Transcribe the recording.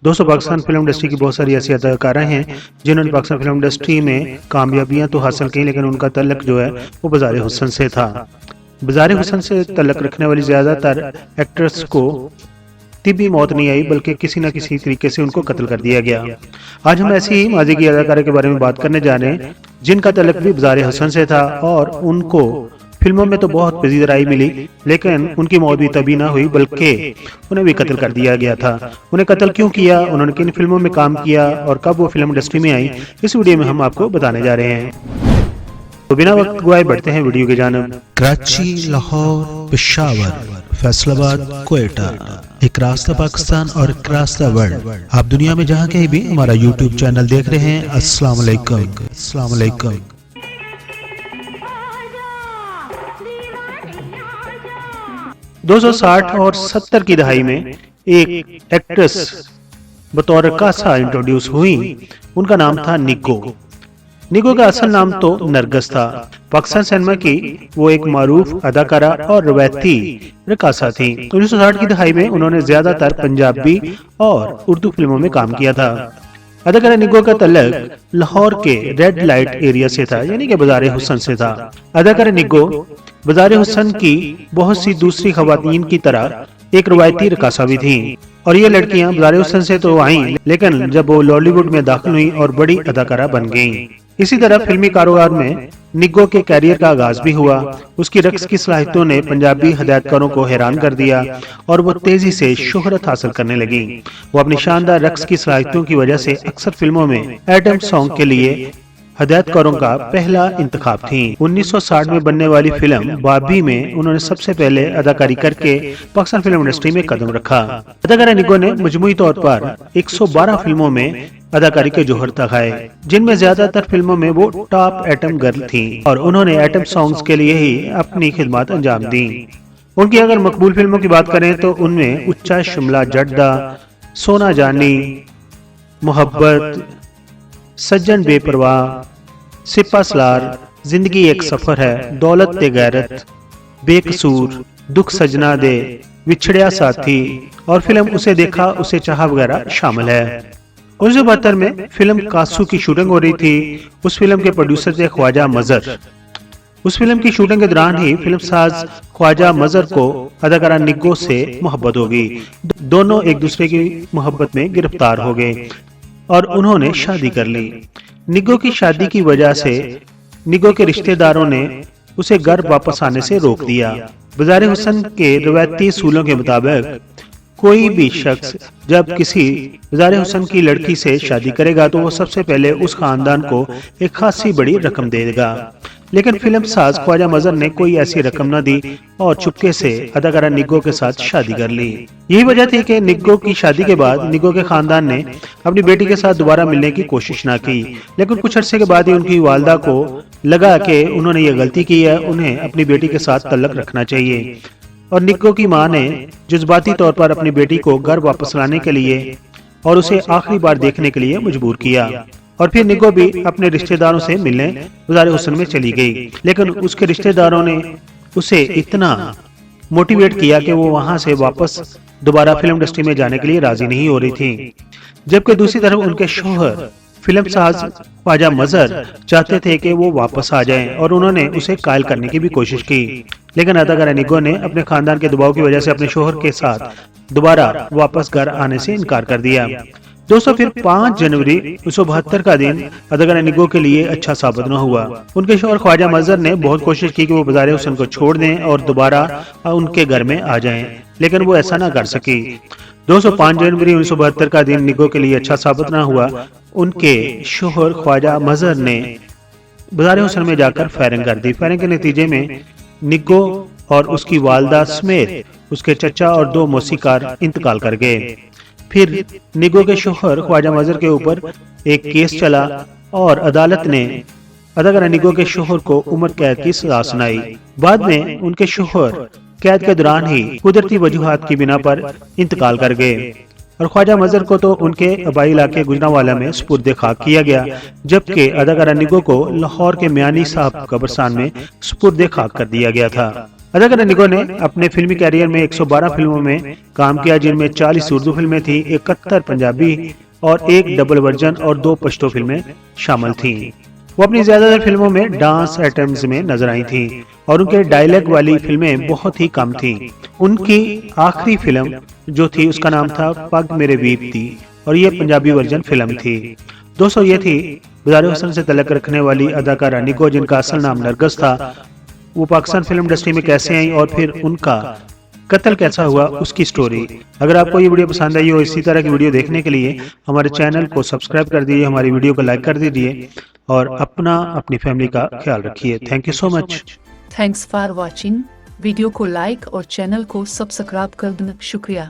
दोस्तों, Pakistan film industry की बहुत सारी ऐसी अदाकारा हैं जिन्होंने पाकिस्तान फिल्म इंडस्ट्री में कामयाबियां तो हासिल की, लेकिन उनका तल्लक जो है वो बाज़ार हुस्न से था। बाज़ार हुस्न से तल्लक रखने वाली ज़्यादातर एक्ट्रेस को तिब्बी मौत नहीं आई, बल्कि किसी न किसी तरीके से उनको कत्ल कर दिया गया। आज हम ऐसी ही माजी की अदाकारा के बारे में बात करने जा रहे हैं जिनका तल्लक भी बाज़ार हुस्न से था और उनको फिल्मों में तो बहुत पजीराई मिली, लेकिन उनकी मौत भी तभी ना हुई बल्कि उन्हें भी कत्ल कर दिया गया था। उन्हें कत्ल क्यों किया, उन्होंने किन फिल्मों में काम किया और कब वो फिल्म इंडस्ट्री में आई, इस वीडियो में हम आपको बताने जा रहे हैं। तो बिना वक्त गवाए बढ़ते हैं वीडियो की जानिब। कराची, लाहौर, पेशावर, फैसलाबाद, क्वेटा, एक रास्ता पाकिस्तान और एक रास्ता वर्ल्ड। आप दुनिया में जहाँ कहीं भी हमारा यूट्यूब चैनल देख रहे हैं, अस्सलाम वालेकुम। अस्सलाम वालेकुम। 260 और 70 की दहाई में एक एक्ट्रेस बतौर कासा इंट्रोड्यूस हुई। उनका नाम था निग्गो। निग्गो का असल नाम तो नरगिस था। पाकिस्तान सिनेमा की वो एक मारूफ अदाकारा और रवायती रकासा थी। 1960 की दहाई में उन्होंने ज्यादातर पंजाबी और उर्दू फिल्मों में काम किया था। अदाकारा निग्गो का तल्लक लाहौर के रेड लाइट एरिया से था, यानी कि बाज़ार हुस्न से था। अदाकारा निग्गो बाज़ार हुस्न की बहुत सी दूसरी खवातीन की तरह एक रवायती रकासा भी थी, और ये लड़कियां बाज़ार हुस्न से तो आईं, लेकिन जब वो बॉलीवुड में दाखिल हुई और बड़ी अदाकारा बन गईं। इसी तरह फिल्मी कारोबार में निग्गो के कैरियर का आगाज भी हुआ। उसकी रक्स की सलाहियतों ने पंजाबी हदायतकारों को हैरान कर दिया और वो तेजी से शोहरत हासिल करने लगी। वो अपनी शानदार रक्स की सलाहियतों की वजह से अक्सर फिल्मों में आइटम सॉन्ग के लिए हदायतकारों का पहला इंतखाब थी। 1960 में बनने वाली फिल्म बाबी में उन्होंने सबसे पहले अदाकारी करके पाकिस्तान फिल्म इंडस्ट्री में कदम रखा। अदाकारा निग्गो ने मजमूई तौर पर 112 फिल्मों में अदाकारी के जोहर दिखाए, जिनमें ज्यादातर फिल्मों में वो टॉप आइटम गर्ल थी और उन्होंने आइटम सॉन्ग्स के लिए ही अपनी खिदमत अंजाम दी। उनकी अगर मकबूल फिल्मों की बात करें तो उनमें उच्चा शिमला जड्डा, सोना जानी, मोहब्बत, सज्जन बेपरवाह, सिपा सलार, जिंदगी एक सफर है, दौलत ते गैरत, बेकसूर, दुख सजना दे, विछड़िया साथी और फिल्म उसे देखा उसे चाहा वगैरह शामिल है। 1972 में फिल्म कासू की शूटिंग हो रही थी। उस फिल्म के प्रोड्यूसर थे ख्वाजा मजहर। उस फिल्म की शूटिंग के दौरान ही फिल्म साज ख्वाजा मजहर को अदाकारा निग्गो से मोहब्बत हो गई। दोनों एक दूसरे की मोहब्बत में गिरफ्तार हो गए और उन्होंने शादी कर ली। निग्गो की शादी की वजह से निग्गो के रिश्तेदारों ने उसे घर वापस आने से रोक दिया। बाज़ार हुस्न के रवायती उसूलों के मुताबिक कोई भी शख्स जब किसी बाज़ार हुस्न की लड़की से शादी करेगा तो वो सबसे पहले उस खानदान को एक खासी बड़ी रकम देगा, लेकिन फिल्म साज ख्वाजा मजहर ने कोई ऐसी रकम न दी और चुपके से अदाकारा निग्गो के साथ शादी कर ली। यही वजह थी कि निग्गो की शादी के बाद निग्गो के खानदान ने अपनी बेटी के साथ दोबारा मिलने की कोशिश न की, लेकिन कुछ अरसे के बाद ही उनकी वालदा को लगा कि उन्होंने ये गलती की है, उन्हें अपनी बेटी के साथ तल्लक रखना चाहिए। और निग्गो की मां ने जज्बाती तौर पर अपनी बेटी को घर वापस लाने के लिए और उसे आखिरी बार देखने के लिए मजबूर किया, और फिर निग्गो भी अपने रिश्तेदारों से मिलने बाज़ार हुस्न में चली गई। लेकिन उसके रिश्तेदारों ने उसे इतना मोटिवेट किया कि वो वहां से वापस दोबारा फिल्म इंडस्ट्री में जाने के लिए राजी नहीं हो रही थी, जबकि दूसरी तरफ उनके शौहर फिल्म साज ख्वाजा मजहर चाहते थे कि वो वापस आ जाएं और उन्होंने उसे कायल करने की भी कोशिश की, लेकिन अदाकारा निग्गो ने अपने खानदान के दबाव की वजह से अपने शौहर के साथ दोबारा वापस घर आने से इनकार कर दिया। दोस्तों, फिर 5 जनवरी 1972 का दिन अदाकारा निग्गो के लिए अच्छा साबित न हुआ। उनके शौहर ख्वाजा मजहर ने बहुत कोशिश की कि वो बाज़ार हुस्न को छोड़ दें और दोबारा उनके घर में आ जाएं, लेकिन वो ऐसा ना कर सकी। दोस्तों, 5 जनवरी 1972 का दिन निग्गो के लिए अच्छा साबित न हुआ। उनके शौहर ख्वाजा मजहर ने बाज़ार हुस्न में जाकर फायरिंग कर दी। फायरिंग के नतीजे में निग्गो और उसकी वालदा समेत उसके चचा और 2 मौसीकार इंतकाल कर गए। फिर निग्गो के शौहर ख्वाजा मजहर के ऊपर एक केस चला और अदालत ने अदाकारा निग्गो के शौहर को उम्र कैद की सजा सुनाई। बाद में उनके शौहर कैद के दौरान ही कुदरती वजूहात की बिना पर इंतकाल कर गए और ख्वाजा मजहर को तो उनके आबाई इलाके गुजरांवाला में सुपुर्द खाक किया गया, जबकि अदाकारा निग्गो को लाहौर के मियानी साहब कब्रिस्तान में सुपुर्द खाक कर दिया गया था। अदाकारा निगो ने अपने फिल्मी कैरियर में 112 फिल्मों में काम किया, जिनमें 40 उर्दू फिल्में थी, 71 पंजाबी और एक डबल वर्जन और 2 पश्तो फिल्में शामिल थीं। वो अपनी ज्यादातर फिल्मों में डांस आइटम्स में नजर आई थीं और उनके डायलॉग वाली फिल्में बहुत ही कम थीं। उनकी आखिरी फिल्म जो थी उसका नाम था पग मेरे बीप थी और ये पंजाबी वर्जन फिल्म थी। दोस्तों ये थी गुज़ारे हुसैन से तल्लुक़ रखने वाली अदाकारा निगो, जिनका असल नाम नरगिस था। वो पाकिस्तान फिल्म इंडस्ट्री में कैसे आई और फिर उनका कत्ल कैसा हुआ उसकी स्टोरी। अगर आपको ये वीडियो पसंद आई हो इसी तरह की वीडियो देखने के लिए हमारे चैनल को सब्सक्राइब कर दीजिए, हमारी वीडियो को लाइक कर दीजिए और अपनी फैमिली का ख्याल रखिए। Thank you so much. Thanks for watching. Video को लाइक और चैनल को सब्सक्राइब कर देना शुक्रिया।